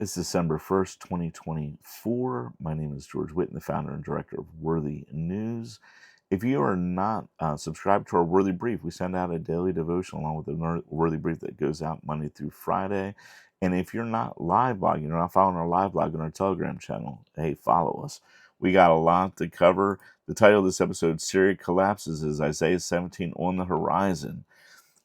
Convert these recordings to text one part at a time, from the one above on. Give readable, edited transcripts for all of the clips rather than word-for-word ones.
It's December 1st, 2024. My name is George Whitten, the founder and director of Worthy News. If you are not subscribed to our Worthy Brief, we send out a daily devotion along with a Worthy Brief that goes out Monday through Friday. And if you're not live blogging, you're not following our live blog on our Telegram channel, hey, follow us. We got a lot to cover. The title of this episode, Syria Collapses, is Isaiah 17 on the horizon.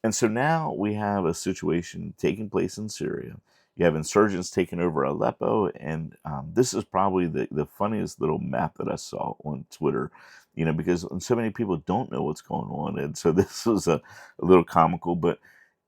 And so now we have a situation taking place in Syria. You have insurgents taking over Aleppo, and this is probably the funniest little map that I saw on Twitter, because so many people don't know what's going on. And so this was a little comical, but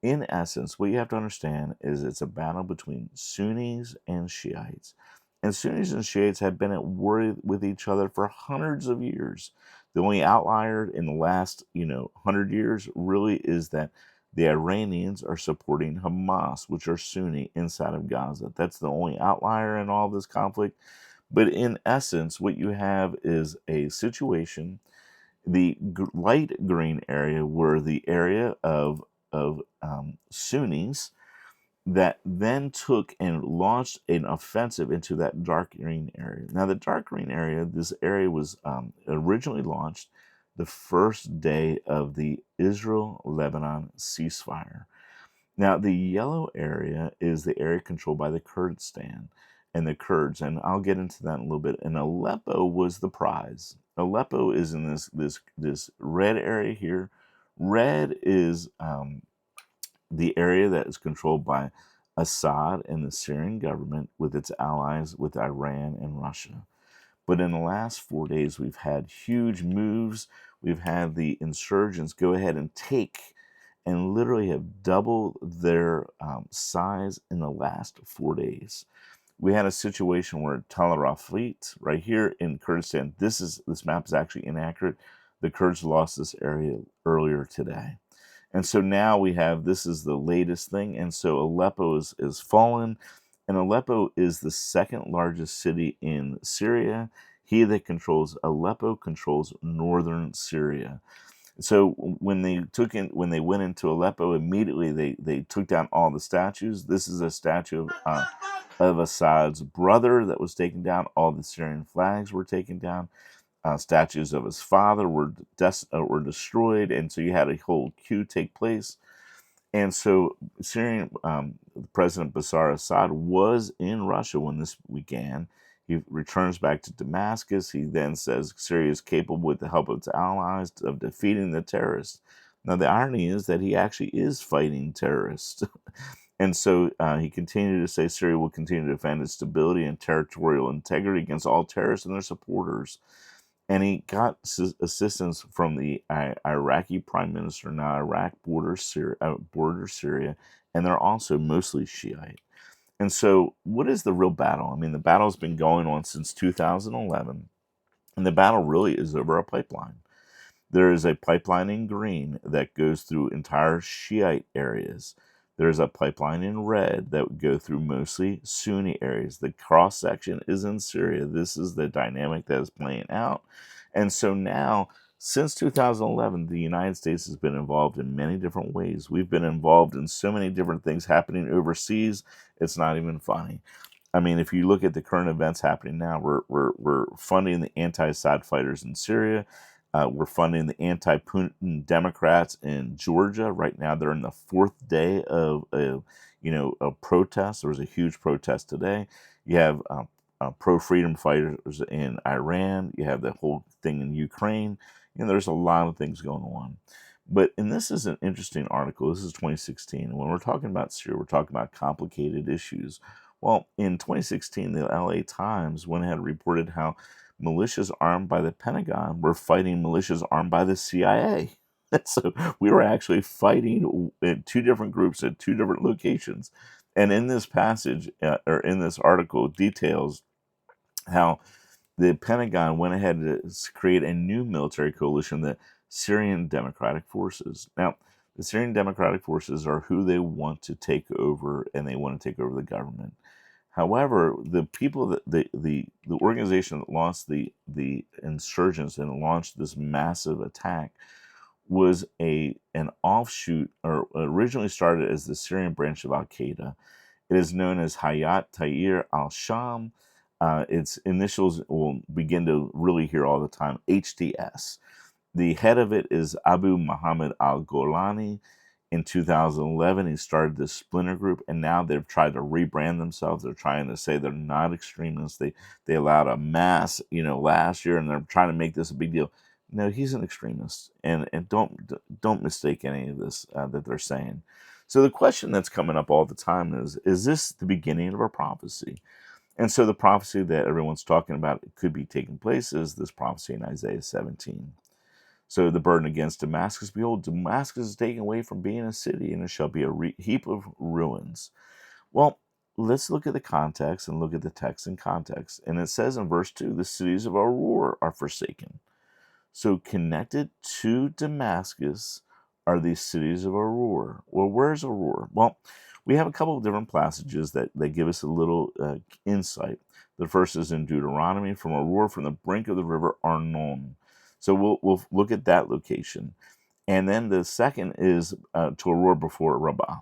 in essence, what you have to understand is it's a battle between Sunnis and Shiites. And Sunnis and Shiites have been at war with each other for hundreds of years. The only outlier in the last, 100 years really is that the Iranians are supporting Hamas, which are Sunni inside of Gaza. That's the only outlier in all this conflict. But in essence, what you have is a situation. The light green area were the area of Sunnis that then took and launched an offensive into that dark green area. Now, the dark green area, this area was originally launched the first day of the Israel-Lebanon ceasefire. Now, the yellow area is the area controlled by the Kurdistan and the Kurds, and I'll get into that in a little bit. And Aleppo was the prize. Aleppo is in this red area here. Red is the area that is controlled by Assad and the Syrian government with its allies with Iran and Russia. But in the last 4 days, we've had huge moves. We've had the insurgents go ahead and take and literally have doubled their size in the last 4 days. We had a situation where Tel Rafit, right here in Kurdistan, this map is actually inaccurate. The Kurds lost this area earlier today. And so now we have, this is the latest thing. And so Aleppo is fallen. And Aleppo is the second largest city in Syria. He that controls Aleppo controls northern Syria. So when they went into Aleppo, immediately they took down all the statues. This is a statue of Assad's brother that was taken down. All the Syrian flags were taken down. Statues of his father were destroyed, and so you had a whole coup take place. And so Syrian President Bashar Assad was in Russia when this began. He returns back to Damascus. He then says Syria is capable, with the help of its allies, of defeating the terrorists. Now, the irony is that he actually is fighting terrorists. And so he continued to say Syria will continue to defend its stability and territorial integrity against all terrorists and their supporters. And he got assistance from the Iraqi prime minister. Now, Iraq borders Syria, and they're also mostly Shiite. And so, what is the real battle? I mean, the battle's been going on since 2011, and the battle really is over a pipeline. There is a pipeline in green that goes through entire Shiite areas. There's a pipeline in red that would go through mostly Sunni areas. The cross section is in Syria. This is the dynamic that is playing out. And so now, since 2011, the United States has been involved in many different ways. We've been involved in so many different things happening overseas, it's not even funny. I mean, if you look at the current events happening now, we're funding the anti-Assad fighters in Syria. We're funding the anti-Putin Democrats in Georgia. Right now, they're in the fourth day of a protest. There was a huge protest today. You have pro-freedom fighters in Iran. You have the whole thing in Ukraine. There's a lot of things going on. And this is an interesting article. This is 2016. And when we're talking about Syria, we're talking about complicated issues. Well, in 2016, the LA Times went ahead and reported how militias armed by the Pentagon were fighting militias armed by the CIA. So we were actually fighting in two different groups at two different locations. And in this passage, or in this article, details how the Pentagon went ahead to create a new military coalition, the Syrian Democratic Forces. Now, the Syrian Democratic Forces are who they want to take over, and they want to take over the government. However, the people that the organization that launched the insurgents and launched this massive attack was an offshoot, or originally started as the Syrian branch of Al Qaeda, It is known as Hayat Tahrir al-Sham. Its initials will begin to really hear all the time, HTS. The head of it is Abu Muhammad al-Golani. In 2011, he started this splinter group, and now they've tried to rebrand themselves. They're trying to say they're not extremists. They allowed a mass, last year, and they're trying to make this a big deal. No, he's an extremist, and don't mistake any of this that they're saying. So the question that's coming up all the time is this the beginning of a prophecy? And so the prophecy that everyone's talking about could be taking place is this prophecy in Isaiah 17. So the burden against Damascus, behold, Damascus is taken away from being a city, and it shall be a heap of ruins. Well, let's look at the context and look at the text in context. And it says in verse 2, the cities of Aurora are forsaken. So connected to Damascus are these cities of Aurora. Well, where's Aurora? Well, we have a couple of different passages that give us a little insight. The first is in Deuteronomy, from Aurora, from the brink of the river Arnon. So we'll look at that location. And then the second is to Aurora before Rabbah.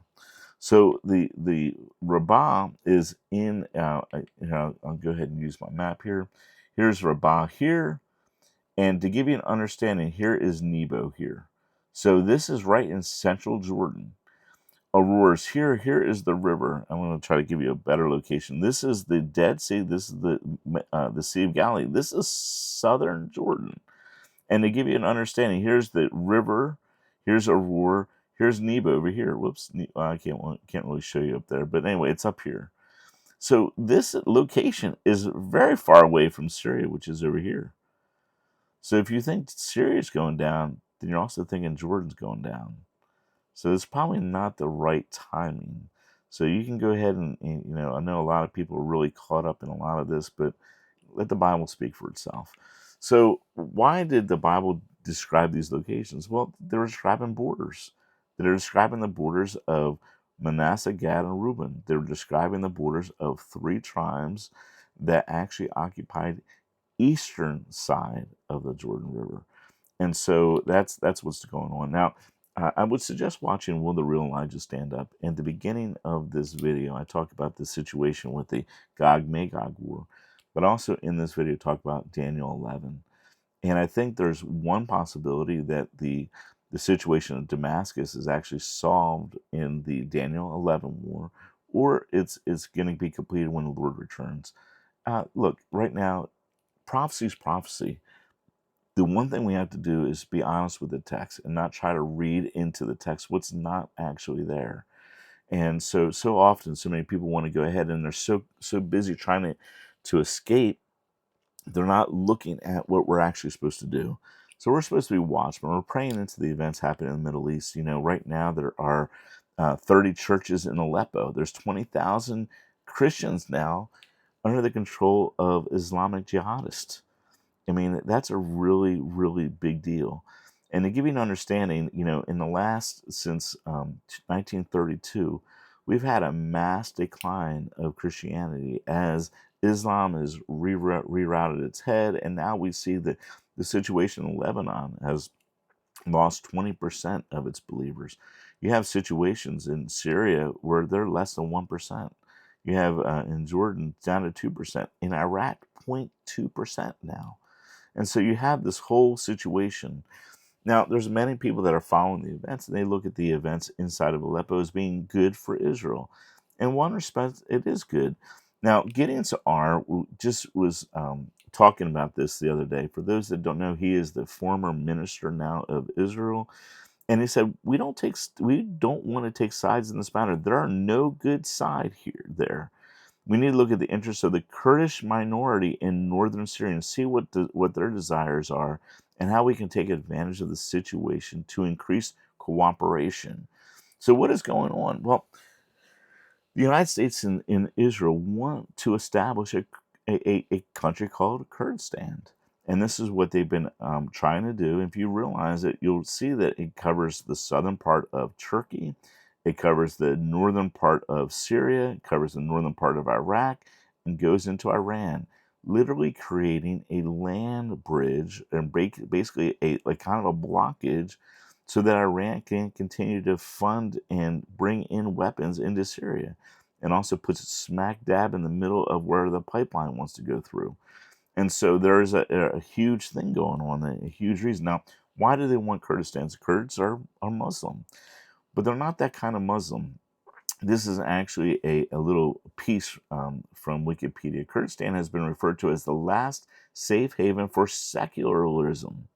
So the Rabbah is in, I'll go ahead and use my map here. Here's Rabbah here. And to give you an understanding, here is Nebo here. So this is right in central Jordan. Aurora's here. Here is the river. I'm going to try to give you a better location. This is the Dead Sea. This is the Sea of Galilee. This is southern Jordan. And to give you an understanding, here's the river. Here's Aurora. Here's Nebo over here. Whoops, I can't really show you up there. But anyway, it's up here. So this location is very far away from Syria, which is over here. So if you think Syria's going down, then you're also thinking Jordan's going down. So it's probably not the right timing. So you can go ahead and I know a lot of people are really caught up in a lot of this, but let the Bible speak for itself. So why did the Bible describe these locations? Well, they're describing borders. They're describing the borders of Manasseh, Gad, and Reuben. They're describing the borders of three tribes that actually occupied eastern side of the Jordan River. And so that's what's going on. Now, I would suggest watching Will the Real Elijah Stand Up? In the beginning of this video, I talk about the situation with the Gog-Magog war, but also in this video, talk about Daniel 11. And I think there's one possibility that the situation of Damascus is actually solved in the Daniel 11 war, or it's going to be completed when the Lord returns. Look, right now, prophecy is prophecy. The one thing we have to do is be honest with the text and not try to read into the text what's not actually there. And so often, so many people want to go ahead and they're so busy trying to escape, they're not looking at what we're actually supposed to do. So we're supposed to be watchmen. We're praying into the events happening in the Middle East. Right now there are 30 churches in Aleppo. There's 20,000 Christians now under the control of Islamic jihadists. I mean, that's a really, really big deal. And to give you an understanding, in the since 1932, we've had a mass decline of Christianity as Islam has rerouted its head. And now we see that the situation in Lebanon has lost 20% of its believers. You have situations in Syria where they're less than 1%. You have in Jordan down to 2%. In Iraq, 0.2% now. And so you have this whole situation. Now, there's many people that are following the events, and they look at the events inside of Aleppo as being good for Israel. In one respect, it is good. Now, Gideon Sa'ar just was talking about this the other day. For those that don't know, he is the former minister now of Israel. And he said, we don't want to take sides in this matter. There are no good side there. We need to look at the interests of the Kurdish minority in northern Syria and see what their desires are and how we can take advantage of the situation to increase cooperation. So what is going on? Well, the United States and Israel want to establish a country called Kurdistan. And this is what they've been trying to do. If you realize it, you'll see that it covers the southern part of Turkey. It covers the northern part of Syria. It covers the northern part of Iraq and goes into Iran, literally creating a land bridge and basically a kind of a blockage so that Iran can continue to fund and bring in weapons into Syria. and also puts it smack dab in the middle of where the pipeline wants to go through. And so there is a huge thing going on, a huge reason. Now, why do they want Kurdistan? The Kurds are Muslim, but they're not that kind of Muslim. This is actually a little piece from Wikipedia. Kurdistan has been referred to as the last safe haven for secularism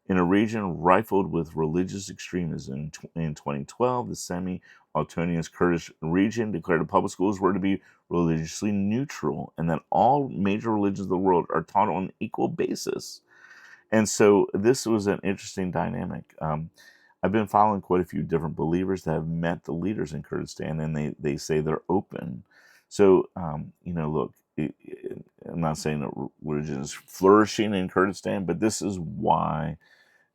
in a region rifled with religious extremism. In 2012, the semi-autonomous Kurdish region declared that public schools were to be religiously neutral and that all major religions of the world are taught on an equal basis. And so this was an interesting dynamic. I've been following quite a few different believers that have met the leaders in Kurdistan, and they say they're open. So, look, I'm not saying that religion is flourishing in Kurdistan, but this is why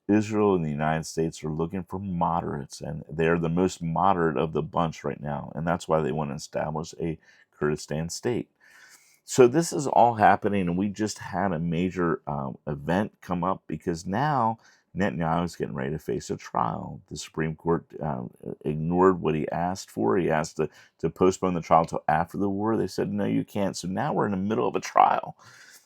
Israel and the United States are looking for moderates, and they're the most moderate of the bunch right now, and that's why they want to establish a Kurdistan state. So this is all happening, and we just had a major event come up because now Netanyahu is getting ready to face a trial. The Supreme Court ignored what he asked for. He asked to postpone the trial till after the war. They said, no, you can't. So now we're in the middle of a trial.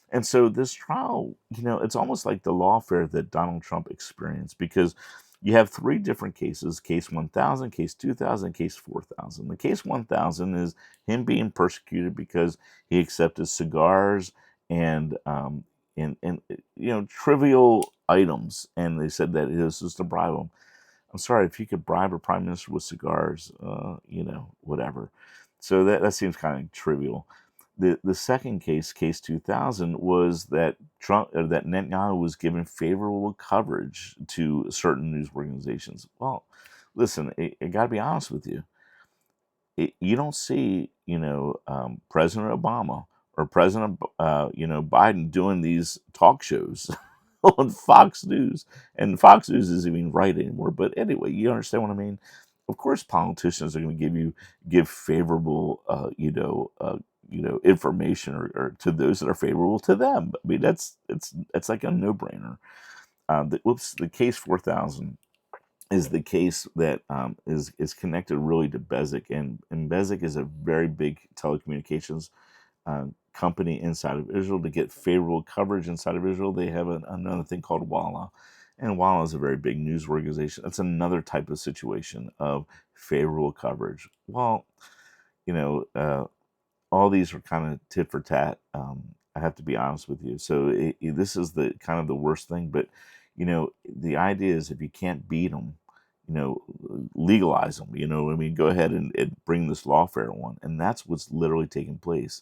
And so this trial, it's almost like the lawfare that Donald Trump experienced because you have three different cases: case 1000, case 2000, case 4000. The case 1000 is him being persecuted because he accepted cigars and trivial items, and they said that this was to bribe him. I'm sorry, if you could bribe a prime minister with cigars, whatever. So that seems kind of trivial. The second case, case 2000, was that that Netanyahu was given favorable coverage to certain news organizations. Well, listen, I got to be honest with you. You don't see, President Obama or President, Biden doing these talk shows on Fox News, and Fox News isn't even right anymore. But anyway, you understand what I mean. Of course, politicians are going to give favorable, information or to those that are favorable to them. I mean, it's like a no brainer. The case 4000 is the case that is connected really to Bezik, and Bezik is a very big telecommunications company inside of Israel. To get favorable coverage inside of Israel, they have another thing called Walla, and Walla is a very big news organization. That's another type of situation of favorable coverage. Well, you know, uh, all these are kind of tit for tat. I have to be honest with you. So this is the kind of the worst thing. But the idea is if you can't beat them, legalize them. I mean, go ahead and bring this lawfare on, and that's what's literally taking place.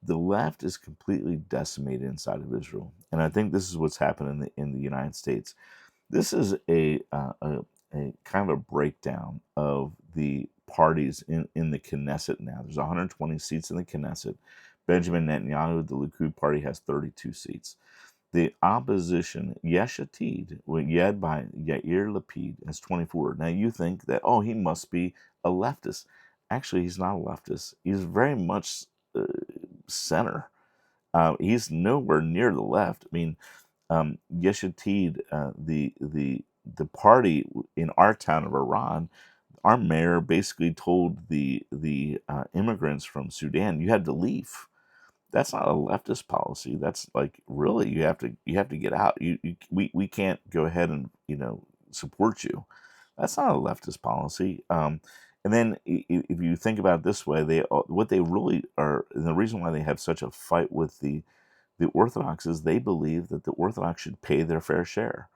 The left is completely decimated inside of Israel, and I think this is what's happened in the United States. This is a kind of a breakdown of the parties in the Knesset now. There's 120 seats in the Knesset. Benjamin Netanyahu, the Likud party, has 32 seats. The opposition, Yesh Atid, led by Yair Lapid, has 24. Now you think that, oh, he must be a leftist. Actually, he's not a leftist. He's very much center. He's nowhere near the left. I mean, Yesh Atid, the party in our town of Iran, our mayor basically told the immigrants from Sudan, you had to leave. That's not a leftist policy. That's like, really, you have to get out. We can't go ahead and support you. That's not a leftist policy. And then if you think about it this way, what they really are, and the reason why they have such a fight with the Orthodox is they believe that the Orthodox should pay their fair share.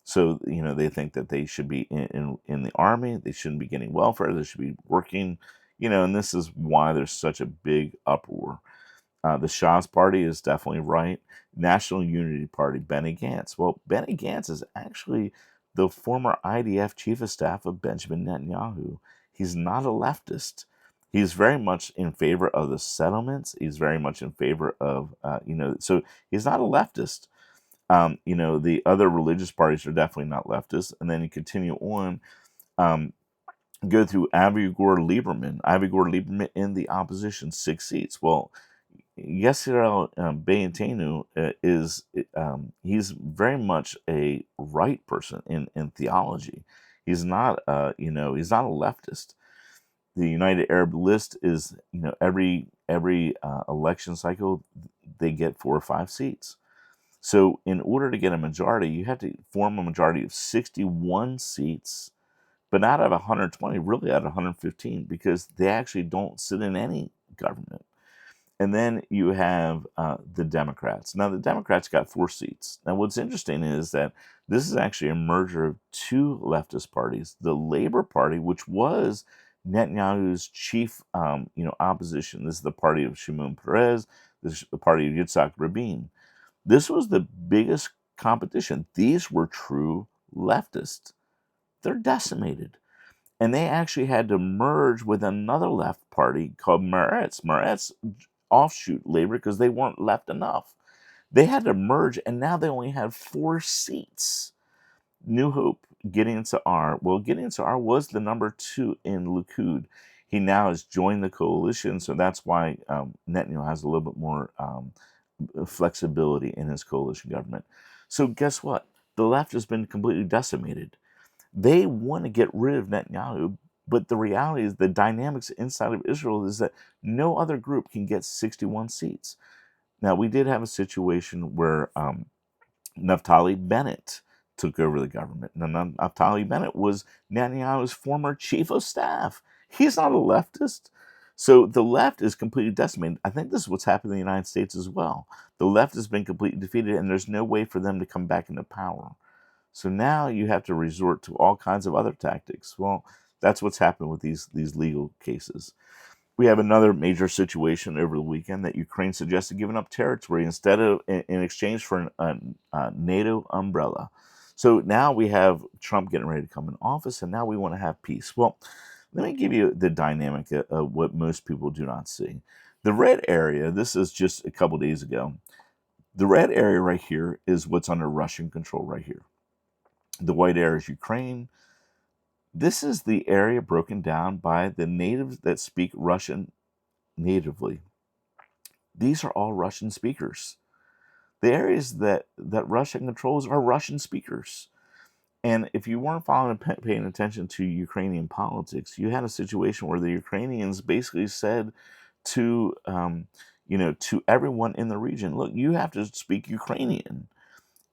So they think that they should be in the army. They shouldn't be getting welfare. They should be working. And this is why there's such a big uproar. The Shah's party is definitely right. National Unity Party, Benny Gantz. Well, Benny Gantz is actually the former IDF chief of staff of Benjamin Netanyahu. He's not a leftist. He's very much in favor of the settlements. He's very much in favor of, so he's not a leftist. The other religious parties are definitely not leftist. And then you continue on, go through Avigdor Lieberman. Avigdor Lieberman in the opposition, 6 seats. Well, Yisrael Beintenu is he's very much a right person in theology. He's not he's not a leftist. The United Arab List is, every election cycle, they get 4 or 5 seats. So in order to get a majority, you have to form a majority of 61 seats, but not out of 120, really out of 115, because they actually don't sit in any government. And then you have the Democrats. Now, the Democrats got 4 seats. Now, what's interesting is that this is actually a merger of two leftist parties. The Labor Party, which was Netanyahu's chief, opposition. This is the party of Shimon Peres. This is the party of Yitzhak Rabin. This was the biggest competition. These were true leftists. They're decimated. And they actually had to merge with another left party called Meretz. Meretz offshoot Labor because they weren't left enough. They had to merge, and now they only had 4 seats. New Hope, Gideon Sa'ar. Well, Gideon Sa'ar was the number 2 in Likud. He now has joined the coalition, so that's why Netanyahu has a little bit more flexibility in his coalition government. So guess what? The left has been completely decimated. They want to get rid of Netanyahu, but the reality is the dynamics inside of Israel is that no other group can get 61 seats. Now, we did have a situation where Naftali Bennett took over the government. Now, Naftali Bennett was Netanyahu's former chief of staff. He's not a leftist. So the left is completely decimated. I think this is what's happened in the United States as well. The left has been completely defeated, and there's no way for them to come back into power. So now you have to resort to all kinds of other tactics. Well, that's what's happened with these legal cases. We have another major situation over the weekend that Ukraine suggested giving up territory instead of in exchange for a NATO umbrella. So now we have Trump getting ready to come in office, and now we want to have peace. Well, let me give you the dynamic of what most people do not see. The red area, this is just a couple days ago. The red area right here is what's under Russian control right here. The white area is Ukraine. This is the area broken down by the natives that speak Russian natively. These are all Russian speakers. The areas that Russia controls are Russian speakers. And if you weren't following and paying attention to Ukrainian politics, you had a situation where the Ukrainians basically said to, to everyone in the region, look, you have to speak Ukrainian.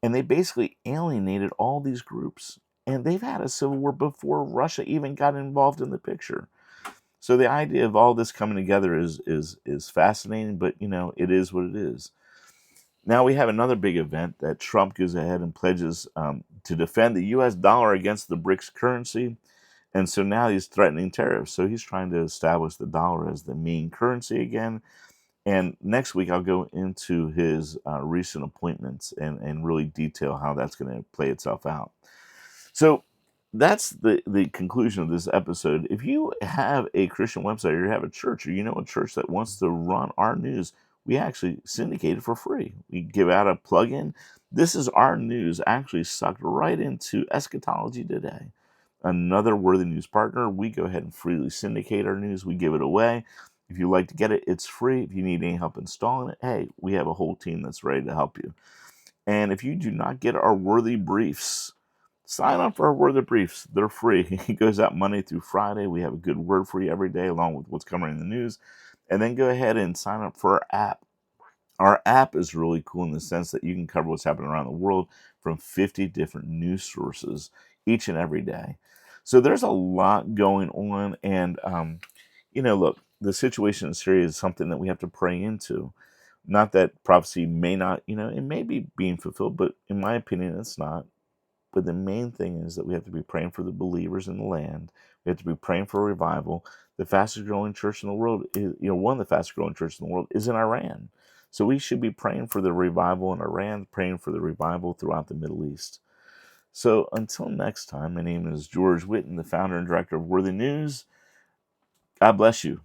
And they basically alienated all these groups. And they've had a civil war before Russia even got involved in the picture. So the idea of all this coming together is fascinating, but it is what it is. Now we have another big event that Trump goes ahead and pledges to defend the U.S. dollar against the BRICS currency. And so now he's threatening tariffs. So he's trying to establish the dollar as the main currency again. And next week, I'll go into his recent appointments and really detail how that's going to play itself out. So that's the conclusion of this episode. If you have a Christian website or you have a church or you know a church that wants to run our news, we actually syndicate it for free. We give out a plugin. This is our news actually sucked right into Eschatology Today. Another Worthy News partner. We go ahead and freely syndicate our news. We give it away. If you like to get it, it's free. If you need any help installing it, hey, we have a whole team that's ready to help you. And if you do not get our Worthy Briefs, sign up for our Worthy Briefs. They're free. It goes out Monday through Friday. We have a good word for you every day along with what's coming in the news. And then go ahead and sign up for our app. Our app is really cool in the sense that you can cover what's happening around the world from 50 different news sources each and every day. So there's a lot going on. And, look, the situation in Syria is something that we have to pray into. Not that prophecy may not, it may be being fulfilled, but in my opinion, it's not. But the main thing is that we have to be praying for the believers in the land. We have to be praying for a revival. The fastest growing church in the world is, one of the fastest growing churches in the world is in Iran. So we should be praying for the revival in Iran, praying for the revival throughout the Middle East. So until next time, my name is George Whitten, the founder and director of Worthy News. God bless you.